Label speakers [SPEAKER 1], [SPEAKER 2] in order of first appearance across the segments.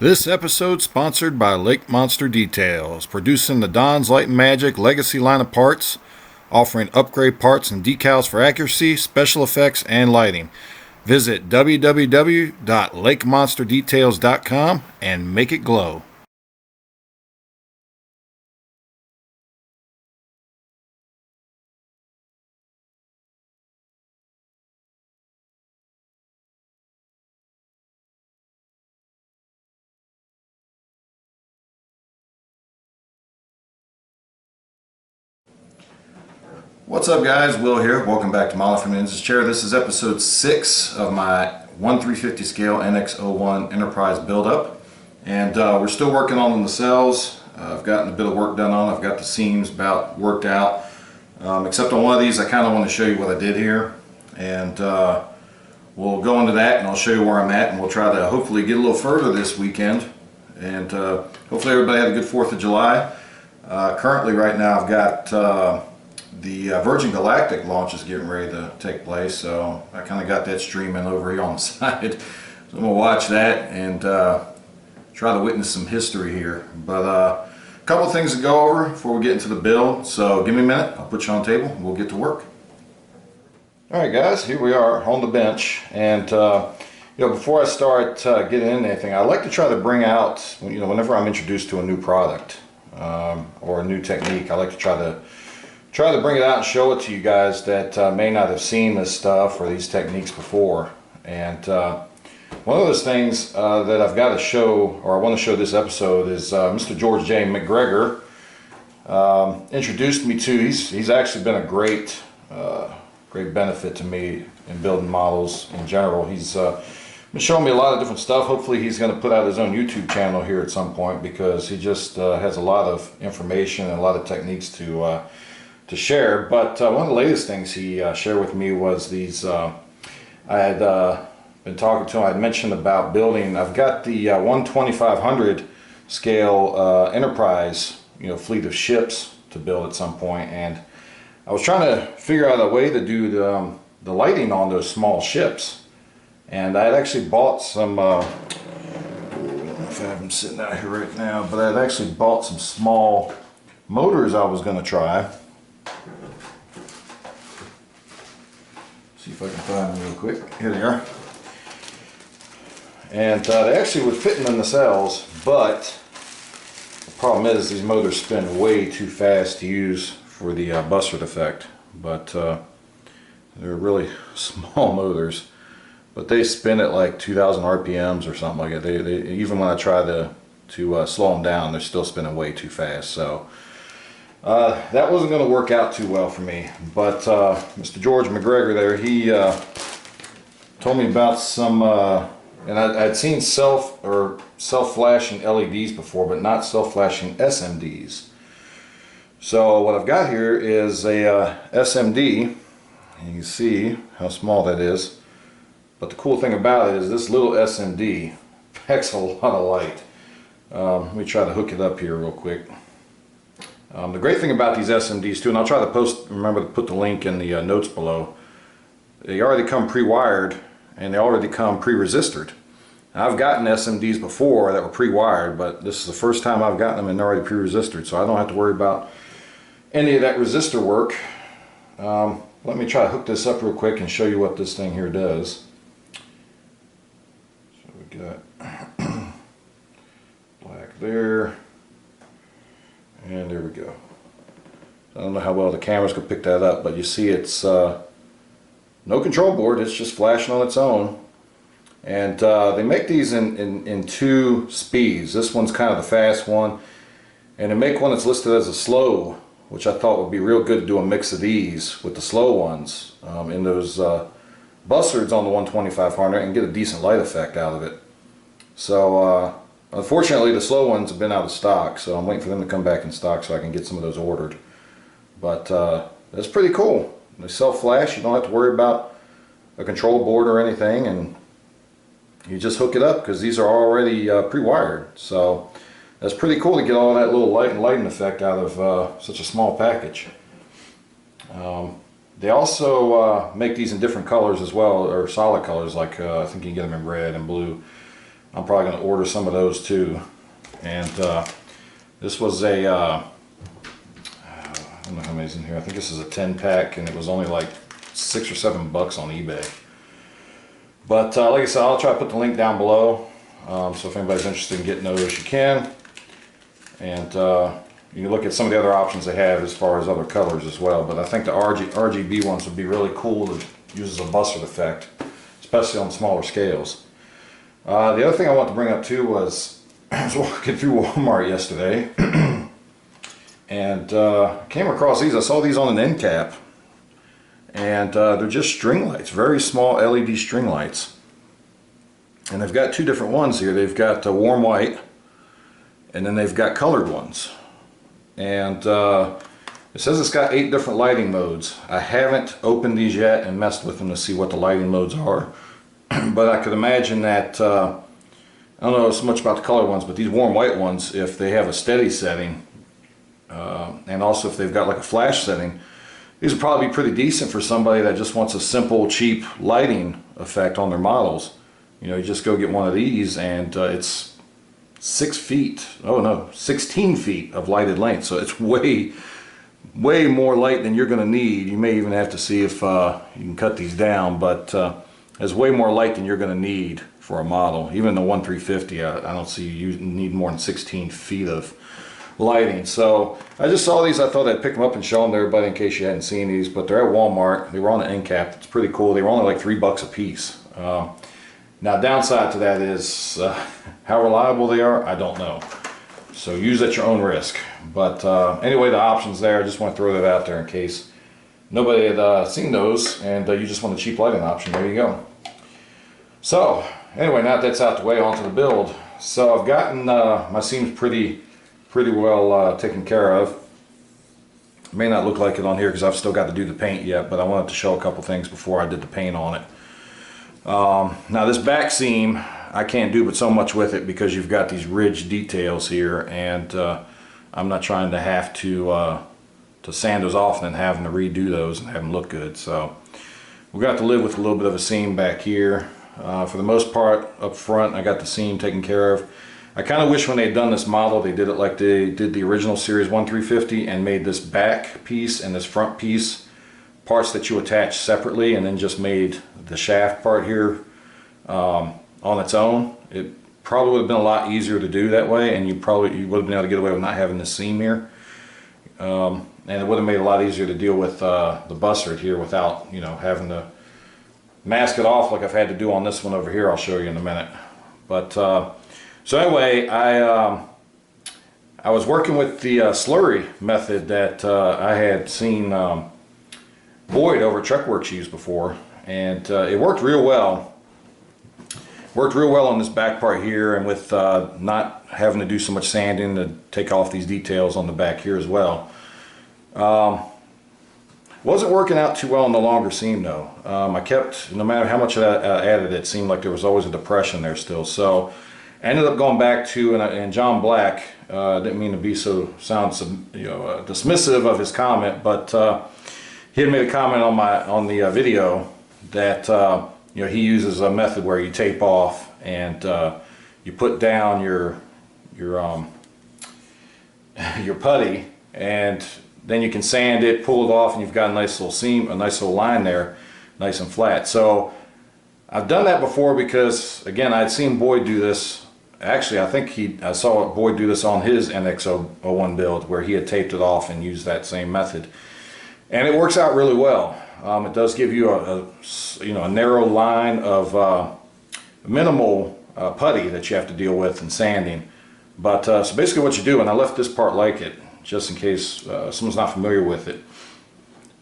[SPEAKER 1] This episode sponsored by Lake Monster Details, producing the Don's Light and Magic Legacy line of parts, offering upgrade parts and decals for accuracy, special effects, and lighting. Visit www.lakemonsterdetails.com and make it glow. What's up, guys? Will here. Welcome back to Molly from Ninja's Chair. This is episode 6 of my 1/350 scale NX-01 Enterprise build-up, and we're still working on the nacelles. I've gotten a bit of work done on. I've got the seams about worked out, except on one of these I kind of want to show you what I did here, and we'll go into that and I'll show you where I'm at, and we'll try to hopefully get a little further this weekend, and hopefully everybody had a good 4th of July. Currently right now I've got the Virgin Galactic launch is getting ready to take place, so I kind of got that streaming over here on the side. So I'm going to watch that and try to witness some history here. But a couple of things to go over before we get into the build, so give me a minute, I'll put you on the table and we'll get to work. Alright guys, here we are on the bench, and before I start getting into anything, I like to try to bring out, whenever I'm introduced to a new product or a new technique, I like to try to bring it out and show it to you guys that may not have seen this stuff or these techniques before. And one of those things that I've got to show, or I want to show this episode, is Mr. George J. McGregor introduced me to. He's actually been a great benefit to me in building models in general. He's been showing me a lot of different stuff. Hopefully he's going to put out his own YouTube channel here at some point, because he just has a lot of information and a lot of techniques to share. But one of the latest things he shared with me was these. I had been talking to him. I had mentioned about building. I've got the 1/2500 scale Enterprise, fleet of ships to build at some point, and I was trying to figure out a way to do the lighting on those small ships. And I had actually bought some. I don't know if I have them sitting out here right now, but I had actually bought some small motors I was going to try. See if I can find them real quick. Here they are. And they actually would fit in the nacelles, but the problem is these motors spin way too fast to use for the Bussard effect. But they're really small motors, but they spin at like 2,000 RPMs or something like that. They even when I try to slow them down, they're still spinning way too fast. So that wasn't going to work out too well for me. But Mr. George McGregor there, he told me about some, and I'd seen self-flashing LEDs before, but not self-flashing SMDs. So what I've got here is a SMD, and you can see how small that is. But the cool thing about it is this little SMD packs a lot of light. Let me try to hook it up here real quick. The great thing about these SMDs too, and I'll try to remember to put the link in the notes below, they already come pre-wired and they already come pre-resistored. I've gotten SMDs before that were pre-wired, but this is the first time I've gotten them and they're already pre-resistored, so I don't have to worry about any of that resistor work. Let me try to hook this up real quick and show you what this thing here does. So we got black there. And there we go. I don't know how well the cameras could pick that up, but you see it's no control board, it's just flashing on its own. And they make these in 2 speeds. This one's kind of the fast one, and they make one that's listed as a slow, which I thought would be real good to do a mix of these with the slow ones in those Bussards on the 1/2500 and get a decent light effect out of it. So unfortunately, the slow ones have been out of stock, so I'm waiting for them to come back in stock so I can get some of those ordered. But that's pretty cool. They self-flash. You don't have to worry about a control board or anything, and you just hook it up because these are already pre-wired. So that's pretty cool to get all that little light and lighting effect out of such a small package. They also make these in different colors as well, or solid colors, like I think you can get them in red and blue. I'm probably going to order some of those too. And this was a, I don't know how many's in here. I think this is a 10 pack, and it was only like $6 or $7 on eBay. But like I said, I'll try to put the link down below. So if anybody's interested in getting those, you can. And you can look at some of the other options they have as far as other colors as well. But I think the RGB ones would be really cool to use as a buzzard effect, especially on smaller scales. The other thing I want to bring up too was I was walking through Walmart yesterday and came across these. I saw these on an end cap, and they're just string lights, very small LED string lights. And they've got two different ones here. They've got warm white, and then they've got colored ones. And it says it's got 8 different lighting modes. I haven't opened these yet and messed with them to see what the lighting modes are. But I could imagine that, I don't know so much about the colored ones, but these warm white ones, if they have a steady setting, and also if they've got like a flash setting, these would probably be pretty decent for somebody that just wants a simple, cheap lighting effect on their models. You know, you just go get one of these, and it's 6 feet, oh no, 16 feet of lighted length. So it's way more light than you're going to need. You may even have to see if you can cut these down, but there's way more light than you're going to need for a model. Even the 1350, I don't see you need more than 16 feet of lighting. So I just saw these. I thought I'd pick them up and show them to everybody in case you hadn't seen these. But they're at Walmart. They were on the end cap. It's pretty cool. They were only like $3 a piece. Now, downside to that is how reliable they are, I don't know. So use at your own risk. But anyway, the options there. I just want to throw that out there in case nobody had seen those, and you just want a cheap lighting option. There you go. So anyway, now that that's out the way, onto the build. So I've gotten my seams pretty well taken care of. It may not look like it on here because I've still got to do the paint yet, but I wanted to show a couple things before I did the paint on it. Now this back seam, I can't do but so much with it because you've got these ridge details here, and I'm not trying to have to sand those off and then having to redo those and have them look good. So we've got to live with a little bit of a seam back here. For the most part up front, I got the seam taken care of. I kind of wish when they'd done this model they did it like they did the original Series 1350 and made this back piece and this front piece parts that you attach separately, and then just made the shaft part here on its own. It probably would have been a lot easier to do that way, and you would have been able to get away with not having this seam here. And it would have made it a lot easier to deal with the bussard here without, you know, having to mask it off like I've had to do on this one over here. I'll show you in a minute. But so anyway, I was working with the slurry method that I had seen Boyd over at Truckworks use before, and it worked real well. Worked real well on this back part here, and with not having to do so much sanding to take off these details on the back here as well. Wasn't working out too well on the longer seam though. I kept, no matter how much I added, it seemed like there was always a depression there still. So I ended up going back to, and John Black, didn't mean to be dismissive of his comment, but he had made a comment on the video that he uses a method where you tape off and you put down your putty, and then you can sand it, pull it off, and you've got a nice little seam, a nice little line there, nice and flat. So I've done that before because, again, I'd seen Boyd do this. Actually, I think I saw Boyd do this on his NX-01 build, where he had taped it off and used that same method, and it works out really well. It does give you a narrow line of minimal putty that you have to deal with in sanding. But so basically what you do, and I left this part like it just in case someone's not familiar with it.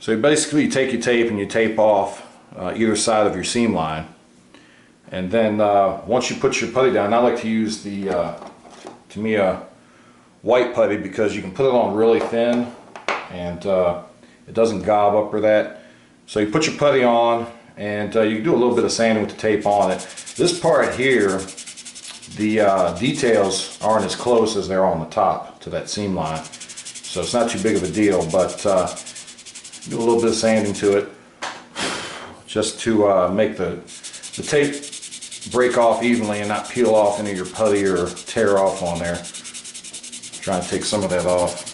[SPEAKER 1] So basically you take your tape and you tape off either side of your seam line, and then once you put your putty down, I like to use the white putty because you can put it on really thin and it doesn't gob up or that. So you put your putty on, and you can do a little bit of sanding with the tape on it. This part here, the details aren't as close as they're on the top to that seam line, so it's not too big of a deal, but do a little bit of sanding to it just to make the tape break off evenly and not peel off any of your putty or tear off on there. Try and take some of that off.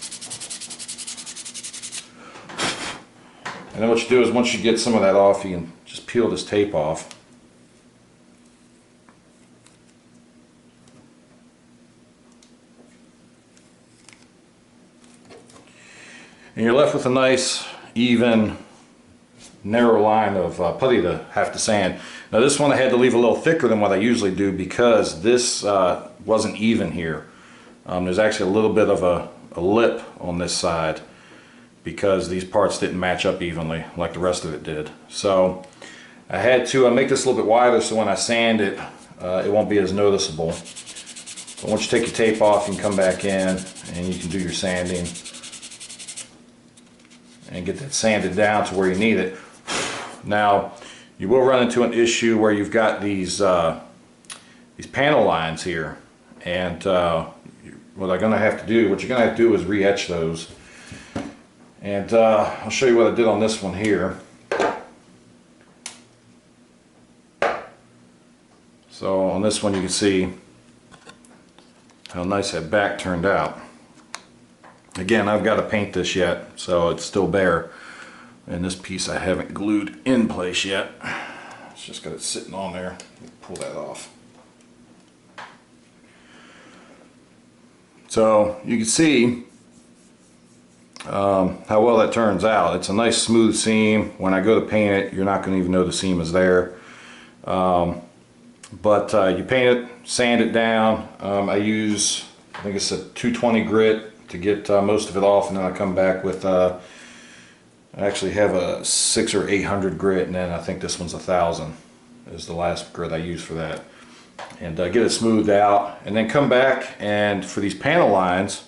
[SPEAKER 1] And then what you do is once you get some of that off, you can just peel this tape off. And you're left with a nice, even, narrow line of putty to have to sand. Now this one I had to leave a little thicker than what I usually do because this wasn't even here. There's actually a little bit of a lip on this side because these parts didn't match up evenly like the rest of it did. So I had to make this a little bit wider so when I sand it, it won't be as noticeable. But once you take your tape off, you can come back in and you can do your sanding and get that sanded down to where you need it. Now, you will run into an issue where you've got these panel lines here, and what you're going to have to do is re-etch those. And I'll show you what I did on this one here. So on this one you can see how nice that back turned out. Again, I've got to paint this yet, so it's still bare. And this piece I haven't glued in place yet. It's just got it sitting on there. Pull that off. So you can see how well that turns out. It's a nice smooth seam. When I go to paint it, you're not going to even know the seam is there. But you paint it, sand it down. I use, I think it's a 220 grit to get most of it off, and then I come back with I actually have a 600 or 800 grit, and then I think this one's 1000 is the last grit I use for that, and get it smoothed out, and then come back, and for these panel lines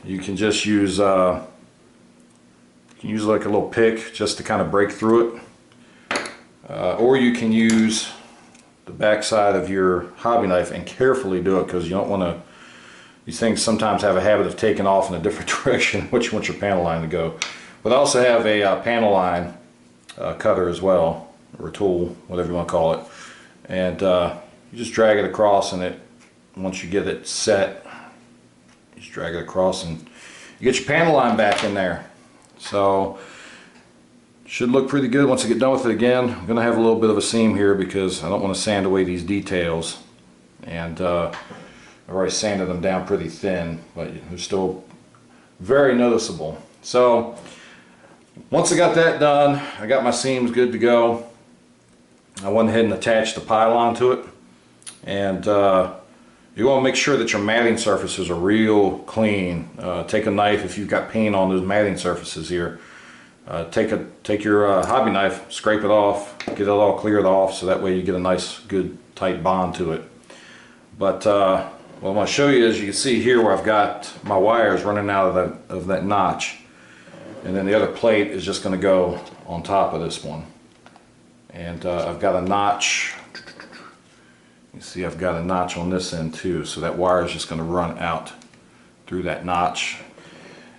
[SPEAKER 1] you can just use like a little pick just to kind of break through it, or you can use the back side of your hobby knife and carefully do it, because you don't want to. These things sometimes have a habit of taking off in a different direction which you want your panel line to go. But I also have a panel line cutter as well, or a tool, whatever you want to call it. And you just drag it across, and once you get it set, you just drag it across and you get your panel line back in there. So should look pretty good. Once I get done with it again, I'm going to have a little bit of a seam here because I don't want to sand away these details. And I've already sanded them down pretty thin, but they're still very noticeable. So once I got that done, I got my seams good to go. I went ahead and attached the pylon to it. And you want to make sure that your matting surfaces are real clean. Take a knife if you've got paint on those matting surfaces here. Take your hobby knife, scrape it off, get it all cleared off, so that way you get a nice, good, tight bond to it. But what I'm going to show you is, you can see here where I've got my wires running out of that notch, and then the other plate is just going to go on top of this one. And I've got a notch. You see I've got a notch on this end too, so that wire is just going to run out through that notch.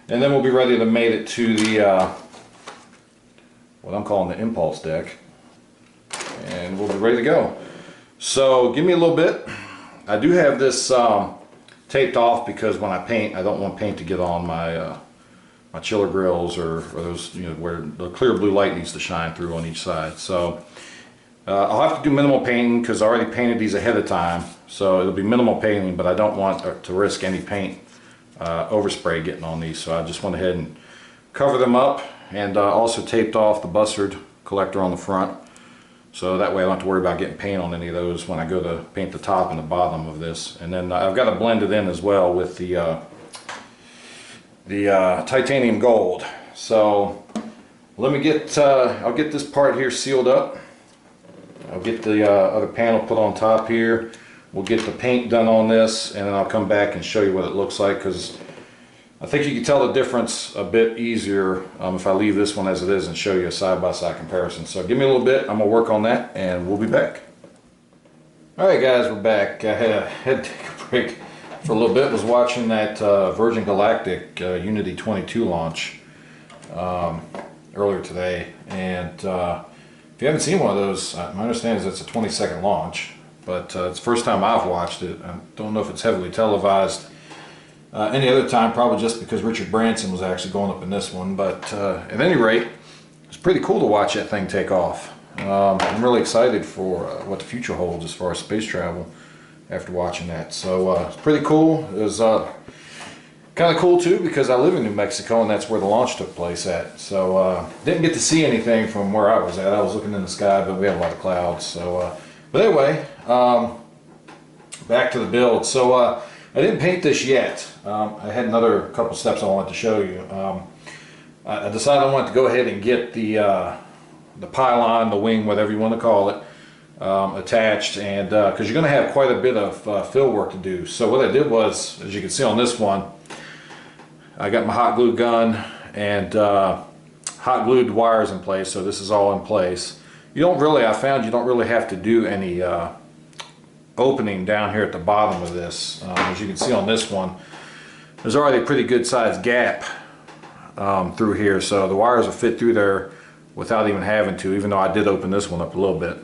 [SPEAKER 1] And then we'll be ready to mate it to the what I'm calling the impulse deck, and we'll be ready to go. So give me a little bit. I do have this taped off because when I paint, I don't want paint to get on my my chiller grills or those, you know, where the clear blue light needs to shine through on each side. So I'll have to do minimal painting because I already painted these ahead of time, so it'll be minimal painting, but I don't want to risk any paint overspray getting on these, so I just went ahead and covered them up, and also taped off the bussard collector on the front. So that way I don't have to worry about getting paint on any of those when I go to paint the top and the bottom of this. And then I've got to blend it in as well with the titanium gold. So let me get, I'll get this part here sealed up. I'll get the other panel put on top here. We'll get the paint done on this, and then I'll come back and show you what it looks like, because I think you can tell the difference a bit easier if I leave this one as it is and show you a side-by-side comparison. So give me a little bit, I'm going to work on that, and we'll be back. Alright guys, we're back. I had to take a break for a little bit. Was watching that Virgin Galactic Unity 22 launch earlier today, and if you haven't seen one of those, my understanding is it's a 20-second launch, but it's the first time I've watched it. I don't know if it's heavily televised any other time, probably just because Richard Branson was actually going up in this one. But at any rate, it's pretty cool to watch that thing take off. I'm really excited for what the future holds as far as space travel after watching that. So it's pretty cool. It was kind of cool too because I live in New Mexico and that's where the launch took place at. So didn't get to see anything from where I was at. I was looking in the sky, but we had a lot of clouds. So but anyway, back to the build. So I didn't paint this yet. I had another couple steps I wanted to show you. I decided I wanted to go ahead and get the pylon, the wing, whatever you want to call it, attached, and because you're going to have quite a bit of fill work to do. So what I did was, as you can see on this one, I got my hot glue gun and hot glued wires in place, so this is all in place. You don't really, I found you don't really have to do any opening down here at the bottom of this. As you can see on this one, there's already a pretty good sized gap through here, so the wires will fit through there without even having to, even though I did open this one up a little bit.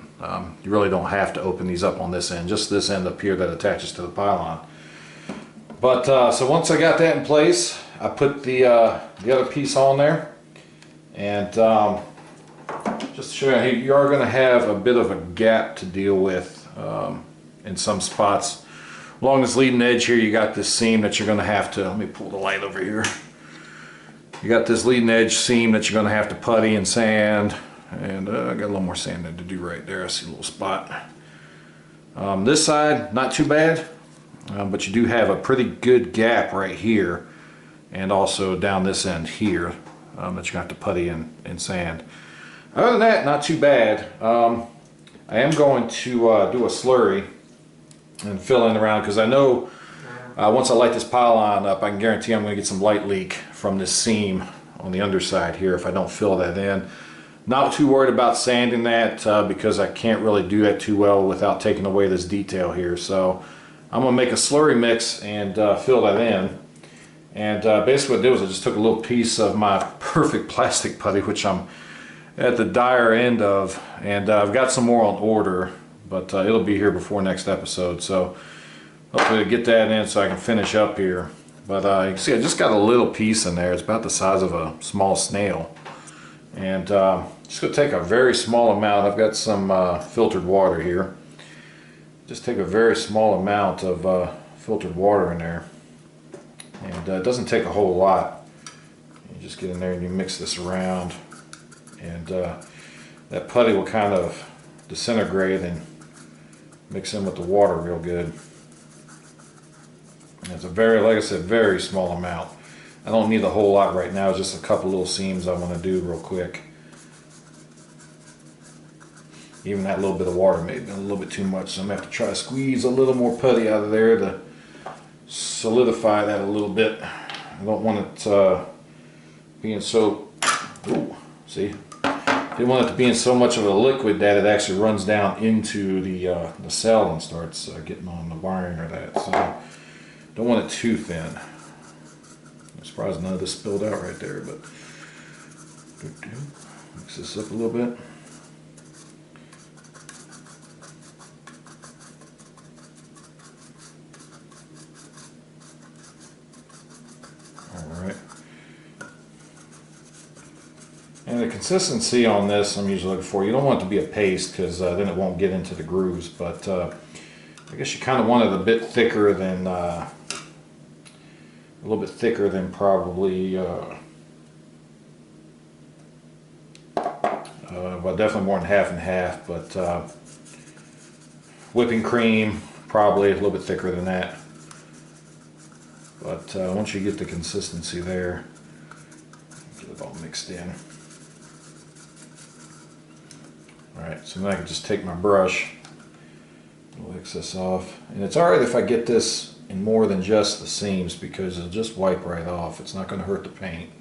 [SPEAKER 1] You really don't have to open these up on this end, just this end up here that attaches to the pylon. But so once I got that in place, I put the other piece on there, and just to show you, you are going to have a bit of a gap to deal with in some spots. Along this leading edge here, you got this seam that you're going to have to, let me pull the light over here. You got this leading edge seam that you're going to have to putty and sand, and I got a little more sand to do right there. I see a little spot. This side, not too bad, but you do have a pretty good gap right here, and also down this end here that you're going to have to putty and sand. Other than that, not too bad. I am going to do a slurry and fill in around, because I know once I light this pylon up, I can guarantee I'm going to get some light leak from this seam on the underside here if I don't fill that in. Not too worried about sanding that because I can't really do that too well without taking away this detail here. So I'm going to make a slurry mix and fill that in. And basically what I did was I just took a little piece of my perfect plastic putty, which I'm at the dire end of, and I've got some more on order, but it'll be here before next episode. So hopefully I'll get that in so I can finish up here. But you can see I just got a little piece in there. It's about the size of a small snail. And just going to take a very small amount. I've got some filtered water here. Just take a very small amount of filtered water in there. And it doesn't take a whole lot. You just get in there and you mix this around. And that putty will kind of disintegrate and mix in with the water real good. And it's a very, like I said, very small amount. I don't need a whole lot right now, just a couple little seams I want to do real quick. Even that little bit of water may have been a little bit too much, so I'm going to have to try to squeeze a little more putty out of there to solidify that a little bit. I don't want it being so, ooh, see? I didn't want it to be in so much of a liquid that it actually runs down into the cell and starts getting on the wiring or that. So don't want it too thin. I'm surprised none of this spilled out right there, but mix this up a little bit. Alright. And the consistency on this I'm usually looking for, you don't want it to be a paste because then it won't get into the grooves, but I guess you kind of want it a bit thicker than a little bit thicker than probably, well, definitely more than half and half, but whipping cream, probably a little bit thicker than that. But once you get the consistency there, get it all mixed in. Alright, so now I can just take my brush, we'll excess off. And it's alright if I get this in more than just the seams because it'll just wipe right off. It's not going to hurt the paint.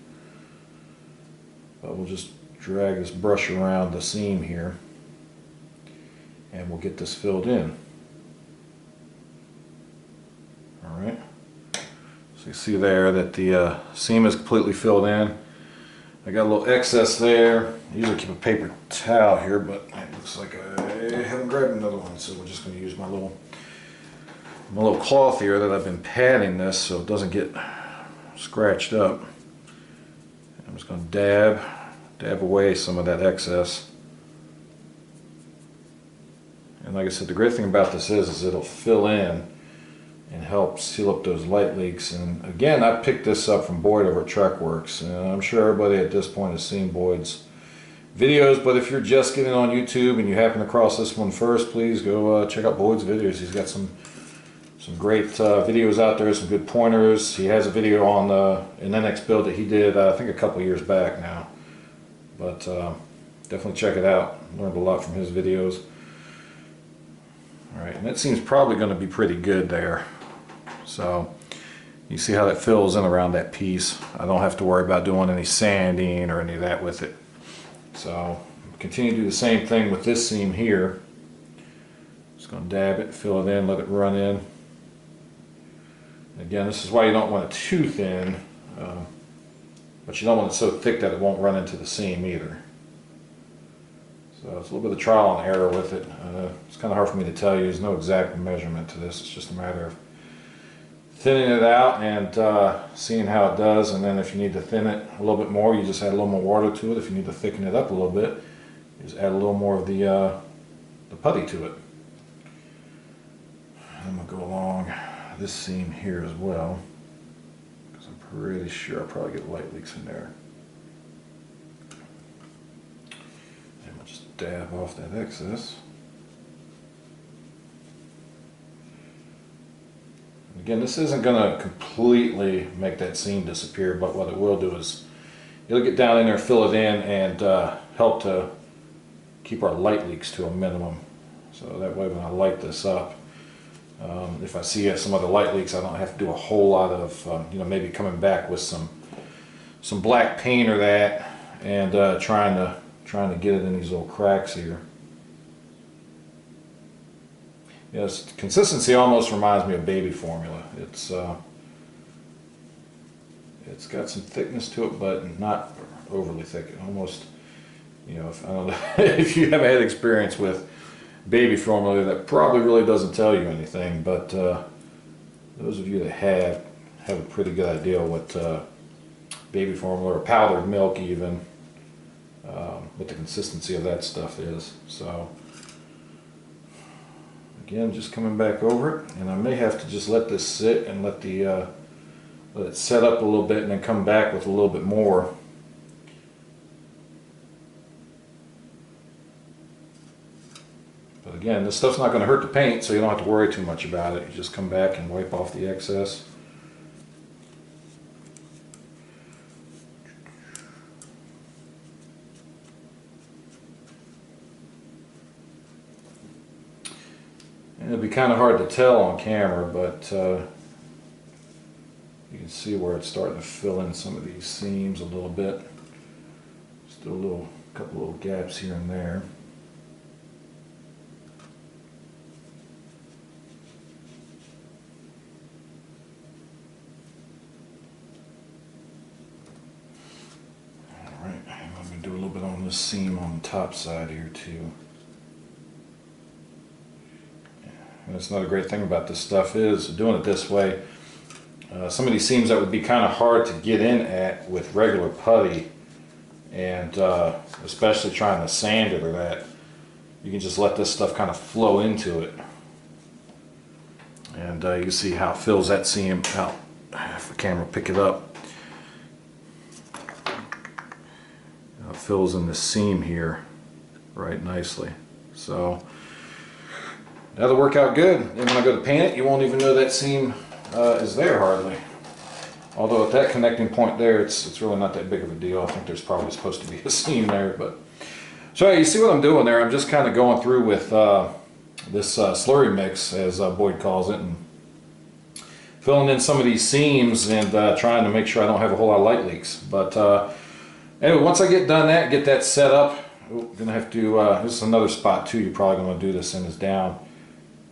[SPEAKER 1] But we'll just drag this brush around the seam here and we'll get this filled in. Alright. So you see there that the seam is completely filled in. I got a little excess there. I usually keep a paper towel here, but it looks like I Okay, I haven't grabbed another one, so we're just going to use my little cloth here that I've been padding this so it doesn't get scratched up. I'm just going to dab away some of that excess. And like I said, the great thing about this is it'll fill in and help seal up those light leaks. And again, I picked this up from Boyd over at Trekworks, and I'm sure everybody at this point has seen Boyd's videos, but if you're just getting on YouTube and you happen across this one first, please go check out Boyd's videos. He's got some great videos out there, some good pointers. He has a video on an NX build that he did I think a couple years back now, but definitely check it out. Learned a lot from his videos. Alright, and that seems probably going to be pretty good there. So you see how that fills in around that piece. I don't have to worry about doing any sanding or any of that with it. So continue to do the same thing with this seam here. Just going to dab it, fill it in, let it run in. Again, this is why you don't want it too thin, but you don't want it so thick that it won't run into the seam either. So it's a little bit of trial and error with it. It's kind of hard for me to tell you. There's no exact measurement to this. It's just a matter of thinning it out and seeing how it does. And then if you need to thin it a little bit more, you just add a little more water to it. If you need to thicken it up a little bit, you just add a little more of the putty to it. I'm going to go along this seam here as well, because I'm pretty sure I'll probably get light leaks in there. And we'll just dab off that excess. Again, this isn't going to completely make that seam disappear, but what it will do is it'll get down in there, fill it in, and help to keep our light leaks to a minimum. So that way when I light this up, if I see some other light leaks, I don't have to do a whole lot of, maybe coming back with some black paint or that, and trying to get it in these little cracks here. Yes, consistency almost reminds me of baby formula. It's got some thickness to it, but not overly thick. It almost, if I don't know if you haven't had experience with baby formula, that probably really doesn't tell you anything. But those of you that have a pretty good idea what baby formula or powdered milk even, what the consistency of that stuff is. So. Again, just coming back over it, and I may have to just let this sit and let it set up a little bit, and then come back with a little bit more. But again, this stuff's not going to hurt the paint, so you don't have to worry too much about it. You just come back and wipe off the excess. It'll be kind of hard to tell on camera, but you can see where it's starting to fill in some of these seams a little bit. Still a couple little gaps here and there. Alright, I'm going to do a little bit on this seam on the top side here too. And that's another great thing about this stuff is doing it this way. Some of these seams that would be kind of hard to get in at with regular putty, and especially trying to sand it or that, you can just let this stuff kind of flow into it. And you see how it fills that seam out. If the camera will pick it up. It fills in the seam here right nicely. So that'll work out good. And when I go to paint it, you won't even know that seam is there hardly. Although at that connecting point there, it's really not that big of a deal. I think there's probably supposed to be a seam there. But so you see what I'm doing there? I'm just kind of going through with this slurry mix, as Boyd calls it, and filling in some of these seams and trying to make sure I don't have a whole lot of light leaks. But anyway, once I get that set up, I'm gonna have to. This is another spot too. You're probably going to do this in is down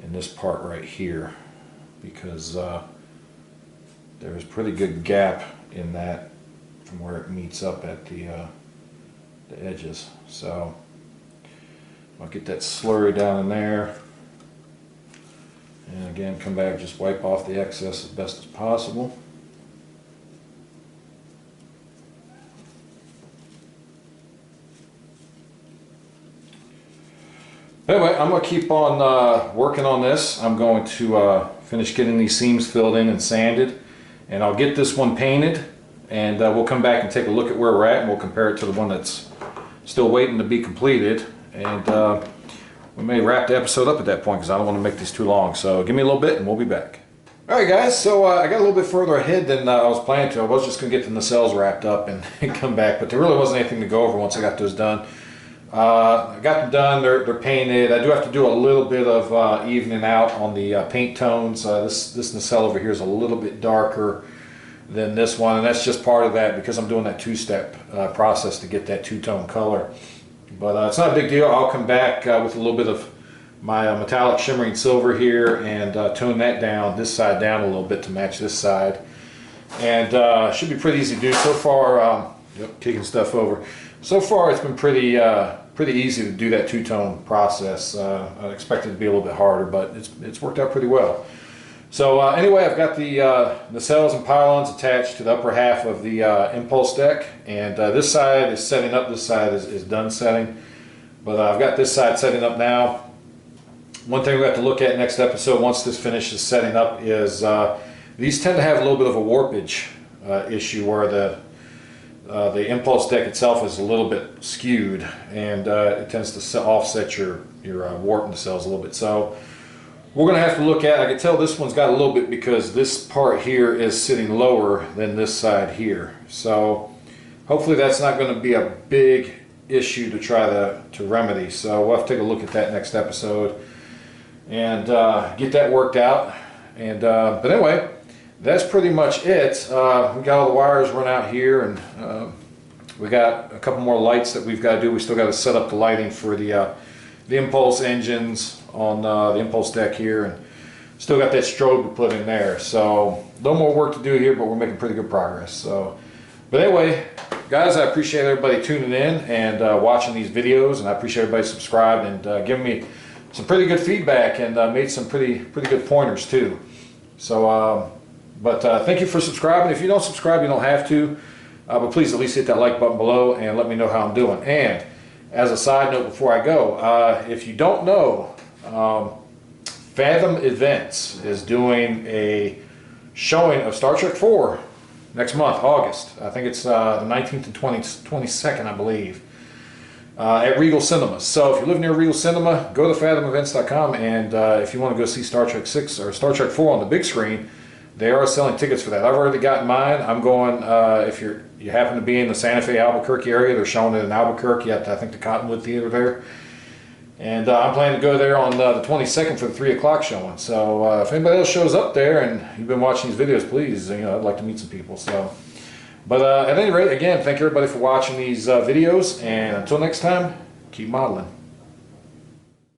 [SPEAKER 1] in this part right here, because there's a pretty good gap in that from where it meets up at the edges. So I'll get that slurry down in there. And again, come back, just wipe off the excess as best as possible. Anyway, I'm going to keep on working on this. I'm going to finish getting these seams filled in and sanded. And I'll get this one painted. And we'll come back and take a look at where we're at. And we'll compare it to the one that's still waiting to be completed. And we may wrap the episode up at that point because I don't want to make these too long. So give me a little bit and we'll be back. Alright guys, so I got a little bit further ahead than I was planning to. I was just going to get the nacelles wrapped up and come back. But there really wasn't anything to go over once I got those done. I got them done, they're painted. I do have to do a little bit of evening out on the paint tones. This nacelle over here is a little bit darker than this one, and that's just part of that because I'm doing that two-step process to get that two-tone color. But it's not a big deal. I'll come back with a little bit of my metallic shimmering silver here and tone that down, this side down a little bit to match this side. And should be pretty easy to do. So far, kicking stuff over. So far it's been pretty easy to do that two-tone process. I expected it to be a little bit harder, but it's worked out pretty well. So anyway, I've got the nacelles and pylons attached to the upper half of the impulse deck, and this side is setting up. This side is done setting, but I've got this side setting up now. One thing we have to look at next episode once this finishes setting up is these tend to have a little bit of a warpage issue where the impulse deck itself is a little bit skewed, and it tends to offset your warp nacelles a little bit. So we're going to have to look at, I can tell this one's got a little bit because this part here is sitting lower than this side here. So hopefully that's not going to be a big issue to try to remedy. So we'll have to take a look at that next episode and get that worked out. And but anyway, that's pretty much it. We got all the wires run out here, and we got a couple more lights that we've got to do. We still got to set up the lighting for the impulse engines on the impulse deck here, and still got that strobe to put in there. So a little more work to do here, but we're making pretty good progress. So, but anyway, guys, I appreciate everybody tuning in and watching these videos, and I appreciate everybody subscribing and giving me some pretty good feedback, and made some pretty good pointers too. So but thank you for subscribing. If you don't subscribe, you don't have to, but please at least hit that like button below and let me know how I'm doing. And as a side note before I go, if you don't know, Fathom Events is doing a showing of Star Trek 4 next month, August. I think it's the 19th and 22nd, I believe, at Regal Cinemas. So if you live near Regal Cinema, go to fathomevents.com, and if you want to go see Star Trek 6 or Star Trek 4 on the big screen, they are selling tickets for that. I've already gotten mine. I'm going, if you happen to be in the Santa Fe, Albuquerque area, they're showing it in Albuquerque at, I think, the Cottonwood Theater there. And I'm planning to go there on the 22nd for the 3 o'clock showing. So if anybody else shows up there and you've been watching these videos, please, I'd like to meet some people. So, but at any rate, again, thank everybody for watching these videos, and until next time, keep modeling.